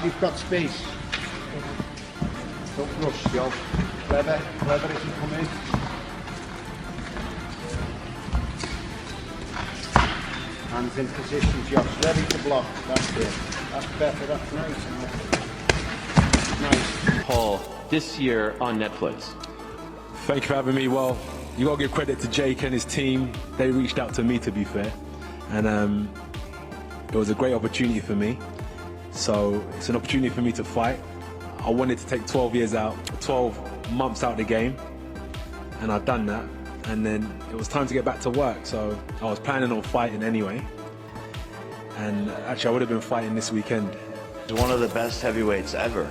while you've got space. Don't rush, Joe. Clever as you come in. Hands in position, Josh, ready to block. That's it. That's better, that's nice. Nice. Paul, this year on Netflix. Thank you for having me. Well, you got to give credit to Jake and his team. They reached out to me, to be fair. And it was a great opportunity for me. So it's an opportunity for me to fight. I wanted to take 12 months out of the game. And I've done that. And then it was time to get back to work. So I was planning on fighting anyway. And actually I would have been fighting this weekend. He's one of the best heavyweights ever.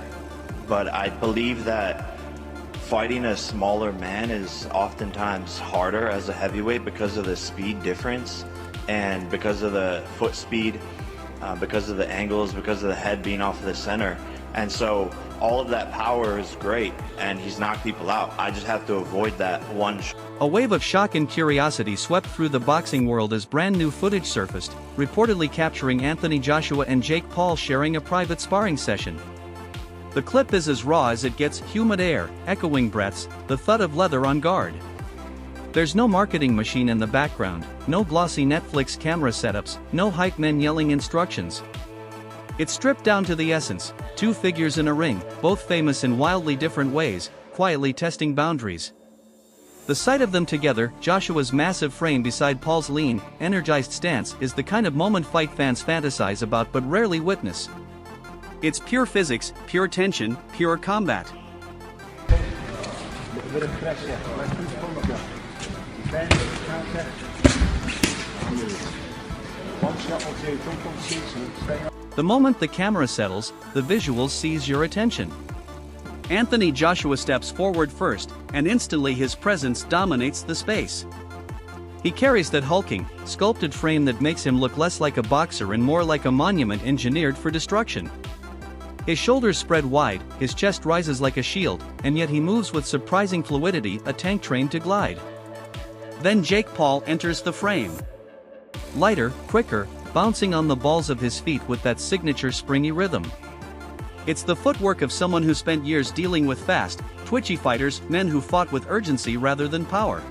But I believe that fighting a smaller man is oftentimes harder as a heavyweight because of the speed difference and because of the foot speed, because of the angles, because of the head being off of the center. And so all of that power is great and he's knocked people out. I just have to avoid that one. A wave of shock and curiosity swept through the boxing world as brand new footage surfaced, reportedly capturing Anthony Joshua and Jake Paul sharing a private sparring session. The clip is as raw as it gets: humid air, echoing breaths, the thud of leather on guard. There's no marketing machine in the background, no glossy Netflix camera setups, no hype men yelling instructions. It's stripped down to the essence: two figures in a ring, both famous in wildly different ways, quietly testing boundaries. The sight of them together, Joshua's massive frame beside Paul's lean, energized stance, is the kind of moment fight fans fantasize about but rarely witness. It's pure physics, pure tension, pure combat. Little bit of pressure. Let them come up. Bend, counter. One shot or two. Don't come chasing. Stay on. The moment the camera settles, the visuals seize your attention. Anthony Joshua steps forward first, and instantly his presence dominates the space. He carries that hulking, sculpted frame that makes him look less like a boxer and more like a monument engineered for destruction. His shoulders spread wide, his chest rises like a shield, and yet he moves with surprising fluidity, a tank trained to glide. Then Jake Paul enters the frame. Lighter, quicker, bouncing on the balls of his feet with that signature springy rhythm. It's the footwork of someone who spent years dealing with fast, twitchy fighters, men who fought with urgency rather than power.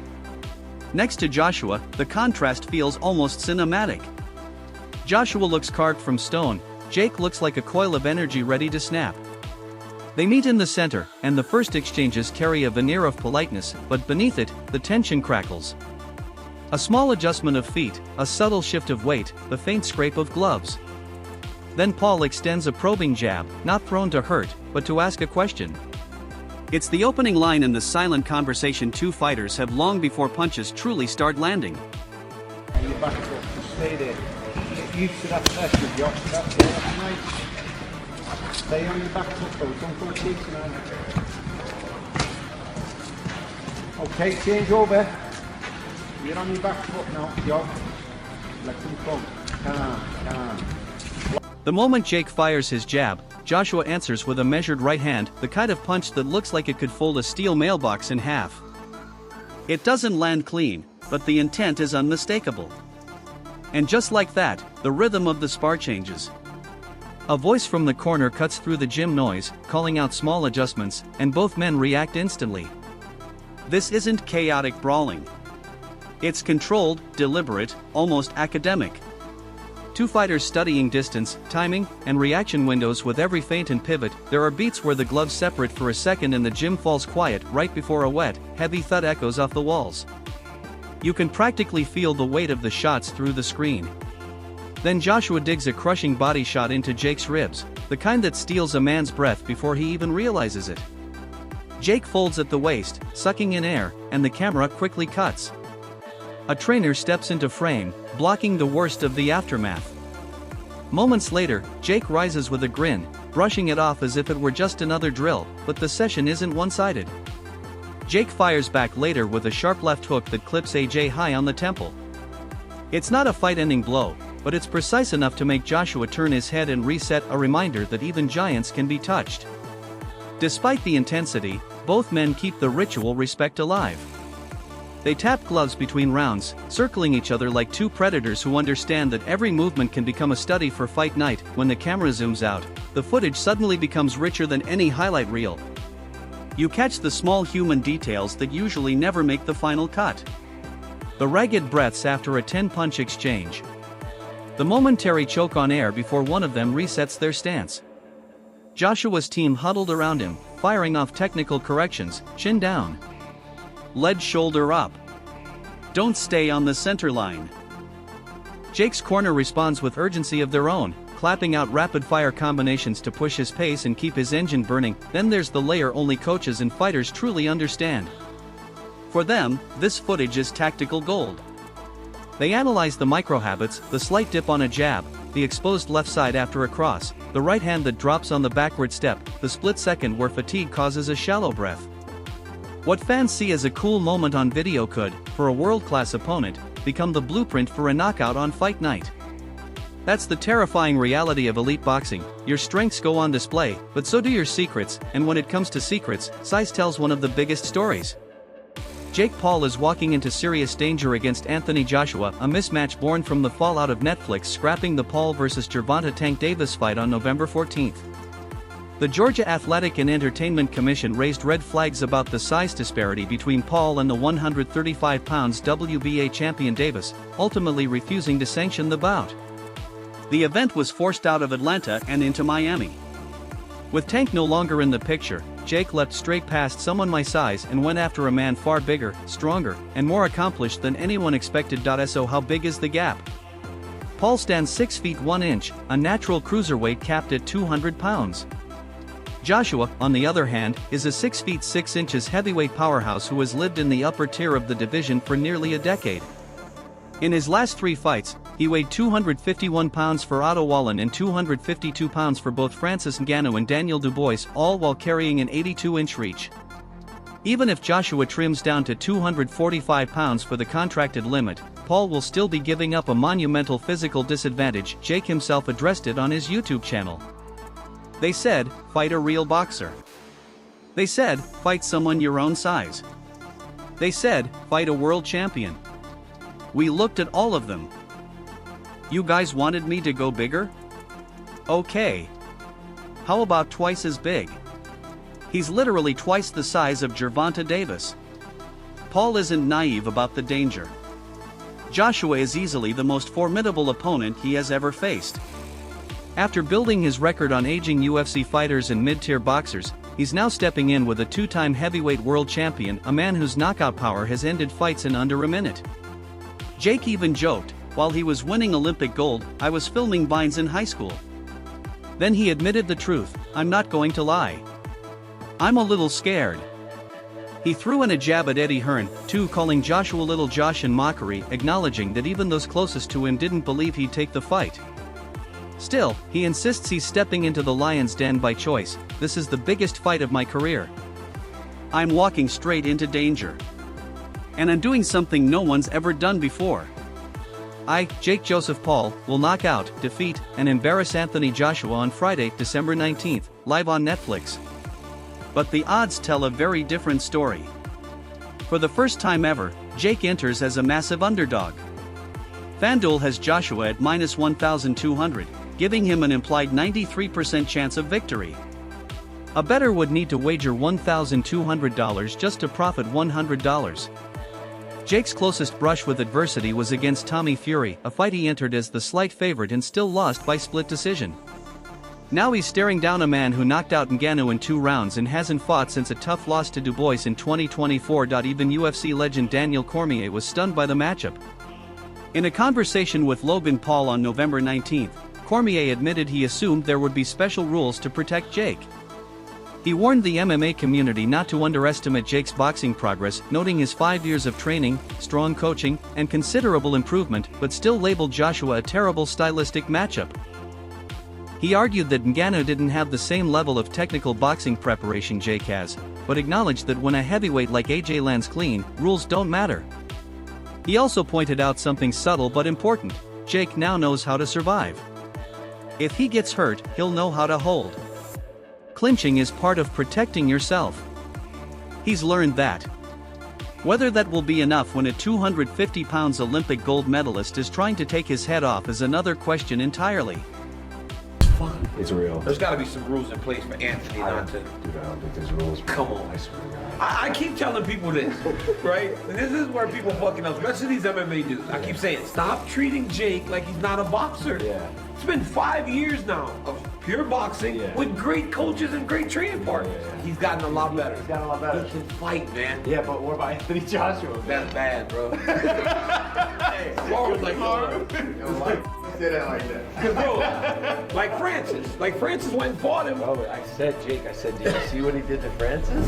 Next to Joshua, the contrast feels almost cinematic. Joshua looks carved from stone, Jake looks like a coil of energy ready to snap. They meet in the center, and the first exchanges carry a veneer of politeness, but beneath it, the tension crackles. A small adjustment of feet, a subtle shift of weight, the faint scrape of gloves. Then Paul extends a probing jab, not thrown to hurt, but to ask a question. It's the opening line in the silent conversation two fighters have long before punches truly start landing. And you back it up to stay there. Get used to that pressure, Josh. That's it. That's nice. Stay on your back foot though. Don't go chasing on it. Okay, change over. You're on your back foot now, Josh. Let them come. Calm. The moment Jake fires his jab, Joshua answers with a measured right hand, the kind of punch that looks like it could fold a steel mailbox in half. It doesn't land clean, but the intent is unmistakable. And just like that, the rhythm of the spar changes. A voice from the corner cuts through the gym noise, calling out small adjustments, and both men react instantly. This isn't chaotic brawling. It's controlled, deliberate, almost academic. Two fighters studying distance, timing, and reaction windows with every feint and pivot. There are beats where the gloves separate for a second and the gym falls quiet right before a wet, heavy thud echoes off the walls. You can practically feel the weight of the shots through the screen. Then Joshua digs a crushing body shot into Jake's ribs, the kind that steals a man's breath before he even realizes it. Jake folds at the waist, sucking in air, and the camera quickly cuts. A trainer steps into frame, blocking the worst of the aftermath. Moments later, Jake rises with a grin, brushing it off as if it were just another drill, but the session isn't one-sided. Jake fires back later with a sharp left hook that clips AJ high on the temple. It's not a fight-ending blow, but it's precise enough to make Joshua turn his head and reset, a reminder that even giants can be touched. Despite the intensity, both men keep the ritual respect alive. They tap gloves between rounds, circling each other like two predators who understand that every movement can become a study for fight night. When the camera zooms out, the the footage suddenly becomes richer than any highlight reel. You catch the small human details that usually never make the final cut. The ragged breaths after a 10-punch exchange. The momentary choke on air before one of them resets their stance. Joshua's team huddled around him, firing off technical corrections, chin down. Lead shoulder up. Don't stay on the center line. Jake's corner responds with urgency of their own, clapping out rapid-fire combinations to push his pace and keep his engine burning. Then there's the layer only coaches and fighters truly understand. For them, this footage is tactical gold. They analyze the micro-habits, the slight dip on a jab, the exposed left side after a cross, the right hand that drops on the backward step, the split second where fatigue causes a shallow breath. What fans see as a cool moment on video could, for a world-class opponent, become the blueprint for a knockout on fight night. That's the terrifying reality of elite boxing. Your strengths go on display, but so do your secrets, and when it comes to secrets, size tells one of the biggest stories. Jake Paul is walking into serious danger against Anthony Joshua, a mismatch born from the fallout of Netflix scrapping the Paul vs. Gervonta Tank Davis fight on November 14th. The Georgia Athletic and Entertainment Commission raised red flags about the size disparity between Paul and the 135 pounds WBA champion Davis, ultimately refusing to sanction the bout. The event was forced out of Atlanta and into Miami. With Tank no longer in the picture, Jake leapt straight past someone my size and went after a man far bigger, stronger, and more accomplished than anyone expected. So how big is the gap? Paul stands 6 feet 1 inch, a natural cruiserweight capped at 200 pounds. Joshua, on the other hand, is a 6 feet 6 inches heavyweight powerhouse who has lived in the upper tier of the division for nearly a decade. In his last 3 fights, he weighed 251 pounds for Otto Wallin and 252 pounds for both Francis Ngannou and Daniel Dubois, all while carrying an 82-inch reach. Even if Joshua trims down to 245 pounds for the contracted limit, Paul will still be giving up a monumental physical disadvantage. Jake himself addressed it on his YouTube channel. They said, fight a real boxer. They said, fight someone your own size. They said, fight a world champion. We looked at all of them. You guys wanted me to go bigger? Okay. How about twice as big? He's literally twice the size of Gervonta Davis. Paul isn't naive about the danger. Joshua is easily the most formidable opponent he has ever faced. After building his record on aging UFC fighters and mid-tier boxers, he's now stepping in with a 2-time heavyweight world champion, a man whose knockout power has ended fights in under a minute. Jake even joked, while he was winning Olympic gold, I was filming Vines in high school. Then he admitted the truth, I'm not going to lie. I'm a little scared. He threw in a jab at Eddie Hearn, too, calling Joshua Little Josh in mockery, acknowledging that even those closest to him didn't believe he'd take the fight. Still, he insists he's stepping into the lion's den by choice. This is the biggest fight of my career. I'm walking straight into danger. And I'm doing something no one's ever done before. I, Jake Joseph Paul, will knock out, defeat, and embarrass Anthony Joshua on Friday, December 19th, live on Netflix. But the odds tell a very different story. For the first time ever, Jake enters as a massive underdog. FanDuel has Joshua at -1,200, giving him an implied 93% chance of victory. A bettor would need to wager $1,200 just to profit $100. Jake's closest brush with adversity was against Tommy Fury, a fight he entered as the slight favorite and still lost by split decision. Now he's staring down a man who knocked out Ngannou in 2 rounds and hasn't fought since a tough loss to Dubois in 2024. Even UFC legend Daniel Cormier was stunned by the matchup. In a conversation with Logan Paul on November 19th, Cormier admitted he assumed there would be special rules to protect Jake. He warned the MMA community not to underestimate Jake's boxing progress, noting his 5 years of training, strong coaching, and considerable improvement, but still labeled Joshua a terrible stylistic matchup. He argued that Ngannou didn't have the same level of technical boxing preparation Jake has, but acknowledged that when a heavyweight like AJ lands clean, rules don't matter. He also pointed out something subtle but important: Jake now knows how to survive. If he gets hurt, he'll know how to hold. Clinching is part of protecting yourself. He's learned that. Whether that will be enough when a 250 pounds Olympic gold medalist is trying to take his head off is another question entirely. fun. It's real. There's got to be some rules in place for Anthony not to. Dude, I don't think there's rules. Come on. I swear to God. I keep telling people this, right? And this is where people fucking up, especially these MMA dudes. I keep saying, stop treating Jake like he's not a boxer. Yeah. It's been 5 years now of pure boxing with great coaches and great training partners. He's gotten a lot better. He's gotten a lot better. He can fight, man. Yeah, but what about Anthony Joshua? That's bad, bro. Hey, Laura was like, Did it like that? Cause bro, like Francis went and fought him. Bro, I said, Jake, did you see what he did to Francis?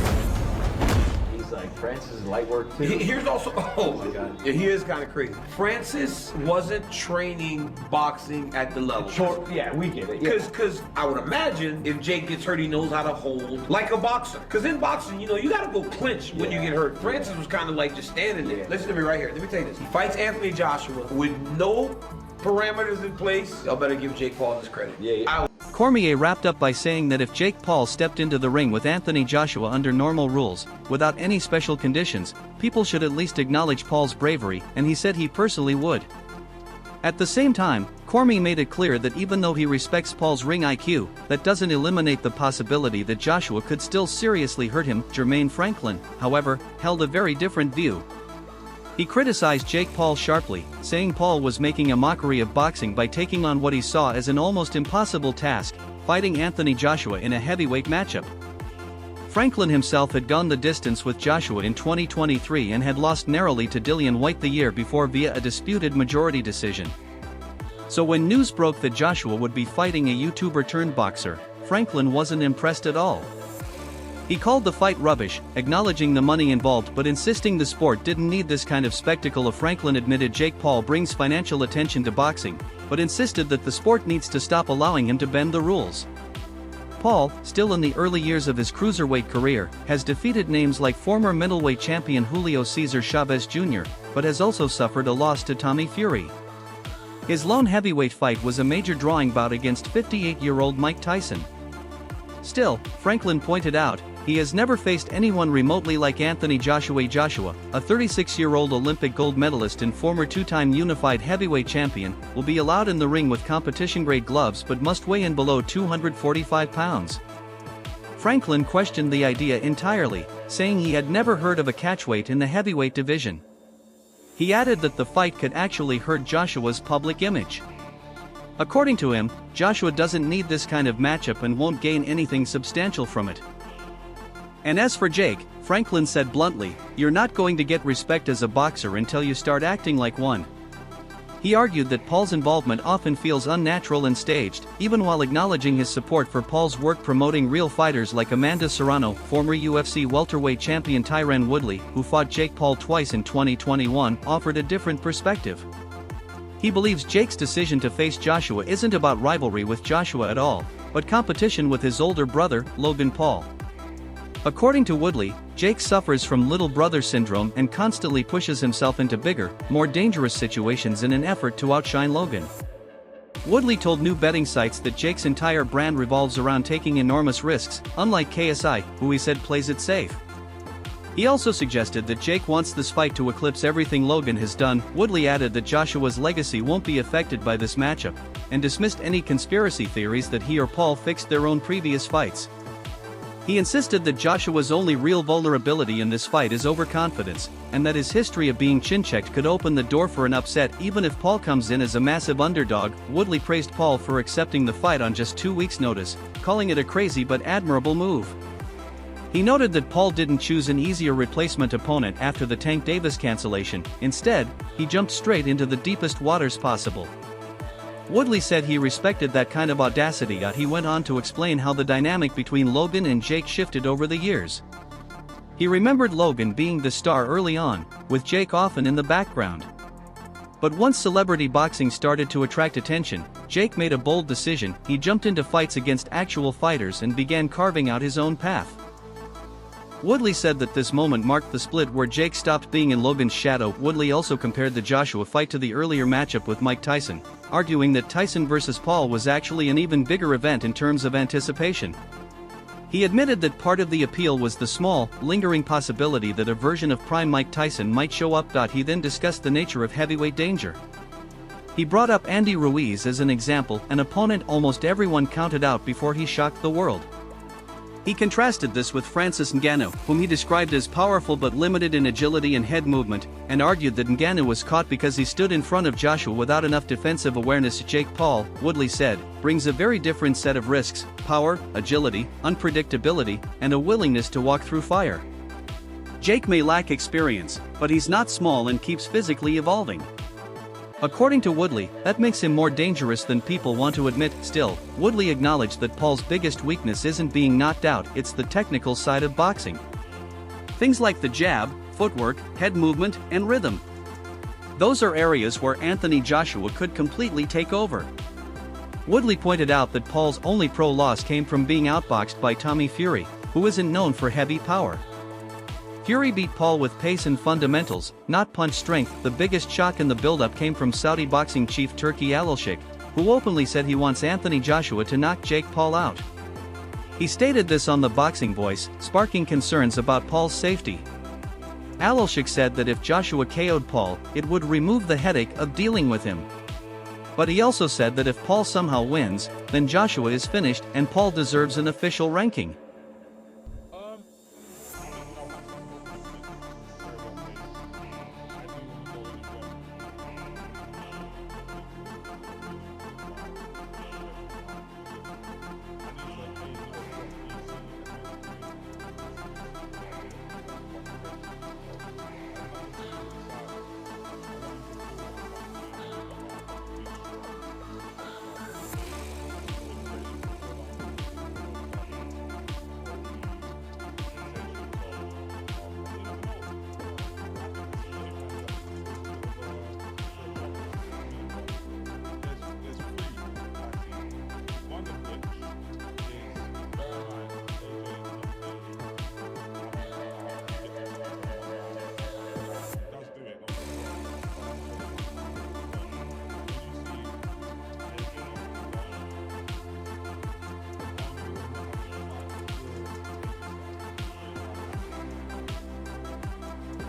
He's like, Francis is light work too. Here's also, oh my God, yeah, he is kind of crazy. Francis wasn't training boxing at the level. Yeah, we get it. Cause I would imagine if Jake gets hurt, he knows how to hold like a boxer. Cause in boxing, you know, you gotta go clinch when you get hurt. Francis was kind of like just standing there. Listen to me right here. Let me tell you this. He fights Anthony Joshua with no parameters in place. Y'all better give Jake Paul his credit. Yeah. Cormier wrapped up by saying that if Jake Paul stepped into the ring with Anthony Joshua under normal rules, without any special conditions, people should at least acknowledge Paul's bravery, and he said he personally would. At the same time, Cormier made it clear that even though he respects Paul's ring IQ, that doesn't eliminate the possibility that Joshua could still seriously hurt him. Jermaine Franklin, however, held a very different view. He criticized Jake Paul sharply, saying Paul was making a mockery of boxing by taking on what he saw as an almost impossible task, fighting Anthony Joshua in a heavyweight matchup. Franklin himself had gone the distance with Joshua in 2023 and had lost narrowly to Dillian Whyte the year before via a disputed majority decision. So when news broke that Joshua would be fighting a YouTuber turned boxer, Franklin wasn't impressed at all. He called the fight rubbish, acknowledging the money involved but insisting the sport didn't need this kind of spectacle. Franklin admitted Jake Paul brings financial attention to boxing, but insisted that the sport needs to stop allowing him to bend the rules. Paul, still in the early years of his cruiserweight career, has defeated names like former middleweight champion Julio Cesar Chavez Jr., but has also suffered a loss to Tommy Fury. His lone heavyweight fight was a major drawing bout against 58-year-old Mike Tyson. Still, Franklin pointed out, he has never faced anyone remotely like Anthony Joshua. Joshua, a 36-year-old Olympic gold medalist and former two-time unified heavyweight champion, will be allowed in the ring with competition-grade gloves but must weigh in below 245 pounds. Franklin questioned the idea entirely, saying he had never heard of a catchweight in the heavyweight division. He added that the fight could actually hurt Joshua's public image. According to him, Joshua doesn't need this kind of matchup and won't gain anything substantial from it. And as for Jake, Franklin said bluntly, "You're not going to get respect as a boxer until you start acting like one." He argued that Paul's involvement often feels unnatural and staged, even while acknowledging his support for Paul's work promoting real fighters like Amanda Serrano, former UFC welterweight champion Tyron Woodley, who fought Jake Paul twice in 2021, offered a different perspective. He believes Jake's decision to face Joshua isn't about rivalry with Joshua at all, but competition with his older brother, Logan Paul. According to Woodley, Jake suffers from little brother syndrome and constantly pushes himself into bigger, more dangerous situations in an effort to outshine Logan. Woodley told new betting sites that Jake's entire brand revolves around taking enormous risks, unlike KSI, who he said plays it safe. He also suggested that Jake wants this fight to eclipse everything Logan has done. Woodley added that Joshua's legacy won't be affected by this matchup, and dismissed any conspiracy theories that he or Paul fixed their own previous fights. He insisted that Joshua's only real vulnerability in this fight is overconfidence, and that his history of being chin-checked could open the door for an upset even if Paul comes in as a massive underdog. Woodley praised Paul for accepting the fight on just 2 weeks' notice, calling it a crazy but admirable move. He noted that Paul didn't choose an easier replacement opponent after the Tank Davis cancellation. Instead, he jumped straight into the deepest waters possible. Woodley said he respected that kind of audacity. He went on to explain how the dynamic between Logan and Jake shifted over the years. He remembered Logan being the star early on, with Jake often in the background. But once celebrity boxing started to attract attention, Jake made a bold decision. He jumped into fights against actual fighters and began carving out his own path. Woodley said that this moment marked the split where Jake stopped being in Logan's shadow. Woodley also compared the Joshua fight to the earlier matchup with Mike Tyson, arguing that Tyson vs. Paul was actually an even bigger event in terms of anticipation. He admitted that part of the appeal was the small, lingering possibility that a version of prime Mike Tyson might show up. He then discussed the nature of heavyweight danger. He brought up Andy Ruiz as an example, an opponent almost everyone counted out before he shocked the world. He contrasted this with Francis Ngannou, whom he described as powerful but limited in agility and head movement, and argued that Ngannou was caught because he stood in front of Joshua without enough defensive awareness. Jake Paul, Woodley said, brings a very different set of risks: power, agility, unpredictability, and a willingness to walk through fire. Jake may lack experience, but he's not small and keeps physically evolving. According to Woodley, that makes him more dangerous than people want to admit. Still, Woodley acknowledged that Paul's biggest weakness isn't being knocked out, it's the technical side of boxing. Things like the jab, footwork, head movement, and rhythm. Those are areas where Anthony Joshua could completely take over. Woodley pointed out that Paul's only pro loss came from being outboxed by Tommy Fury, who isn't known for heavy power. Fury beat Paul with pace and fundamentals, not punch strength. The biggest shock in the build-up came from Saudi boxing chief Turki Al-Sheikh, who openly said he wants Anthony Joshua to knock Jake Paul out. He stated this on The Boxing Voice, sparking concerns about Paul's safety. Al-Sheikh said that if Joshua KO'd Paul, it would remove the headache of dealing with him. But he also said that if Paul somehow wins, then Joshua is finished and Paul deserves an official ranking.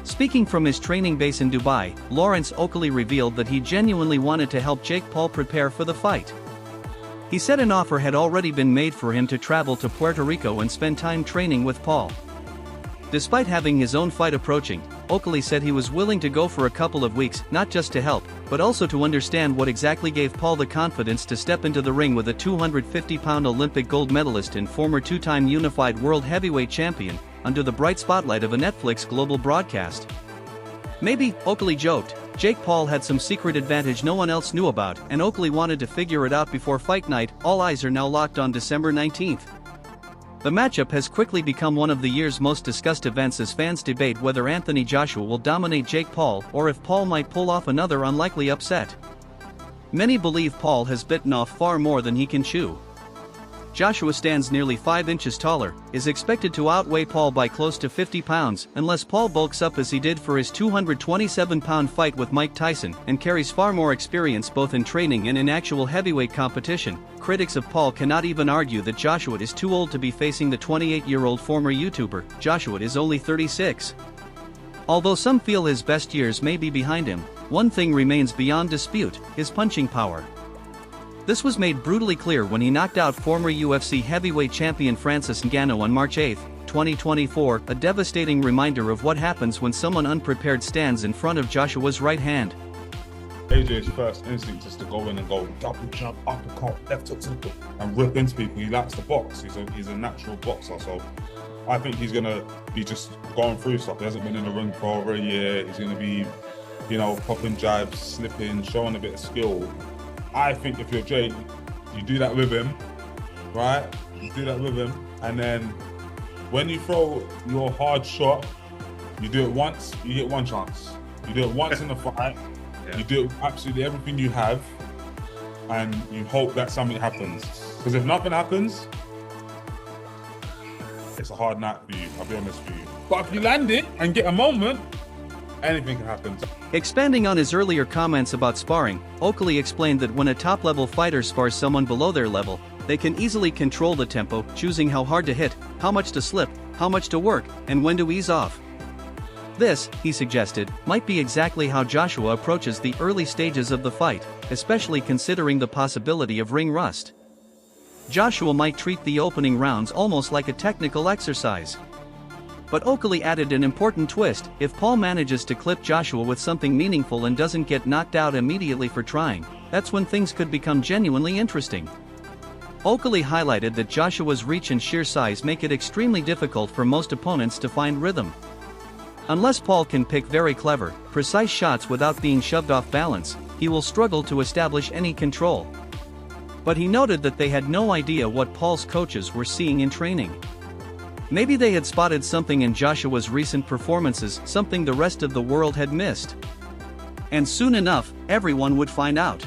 Speaking from his training base in Dubai, Lawrence Oakley revealed that he genuinely wanted to help Jake Paul prepare for the fight. He said an offer had already been made for him to travel to Puerto Rico and spend time training with Paul. Despite having his own fight approaching, Oakley said he was willing to go for a couple of weeks, not just to help, but also to understand what exactly gave Paul the confidence to step into the ring with a 250-pound Olympic gold medalist and former two-time unified world heavyweight champion, under the bright spotlight of a Netflix global broadcast. Maybe, Oakley joked, Jake Paul had some secret advantage no one else knew about, and Oakley wanted to figure it out before fight night. All eyes are now locked on December 19th. The matchup has quickly become one of the year's most discussed events as fans debate whether Anthony Joshua will dominate Jake Paul or if Paul might pull off another unlikely upset. Many believe Paul has bitten off far more than he can chew. Joshua stands nearly 5 inches taller, is expected to outweigh Paul by close to 50 pounds, unless Paul bulks up as he did for his 227-pound fight with Mike Tyson, and carries far more experience both in training and in actual heavyweight competition. Critics of Paul cannot even argue that Joshua is too old to be facing the 28-year-old former YouTuber. Joshua is only 36. Although some feel his best years may be behind him, one thing remains beyond dispute: his punching power. This was made brutally clear when he knocked out former UFC heavyweight champion Francis Ngannou on March 8, 2024, a devastating reminder of what happens when someone unprepared stands in front of Joshua's right hand. AJ's first instinct is to go in and go double jump, uppercut, left hook to the foot, and rip into people. He likes to box. He's a natural boxer, so I think he's gonna be just going through stuff. He hasn't been in the ring for over a year. He's gonna be, popping jabs, slipping, showing a bit of skill. I think if you're Jake, you do that with him, right? You do that with him, and then when you throw your hard shot, you do it once, you get one chance. You do it once in the fight, you do it with absolutely everything you have, and you hope that something happens. Because if nothing happens, it's a hard night for you, I'll be honest with you. But if you land it and get a moment, anything can happen. Expanding on his earlier comments about sparring, Oakley explained that when a top-level fighter spars someone below their level, they can easily control the tempo, choosing how hard to hit, how much to slip, how much to work, and when to ease off. This, he suggested, might be exactly how Joshua approaches the early stages of the fight, especially considering the possibility of ring rust. Joshua might treat the opening rounds almost like a technical exercise. But Oakley added an important twist: if Paul manages to clip Joshua with something meaningful and doesn't get knocked out immediately for trying, that's when things could become genuinely interesting. Oakley highlighted that Joshua's reach and sheer size make it extremely difficult for most opponents to find rhythm. Unless Paul can pick very clever, precise shots without being shoved off balance, he will struggle to establish any control. But he noted that they had no idea what Paul's coaches were seeing in training. Maybe they had spotted something in Joshua's recent performances, something the rest of the world had missed. And soon enough, everyone would find out.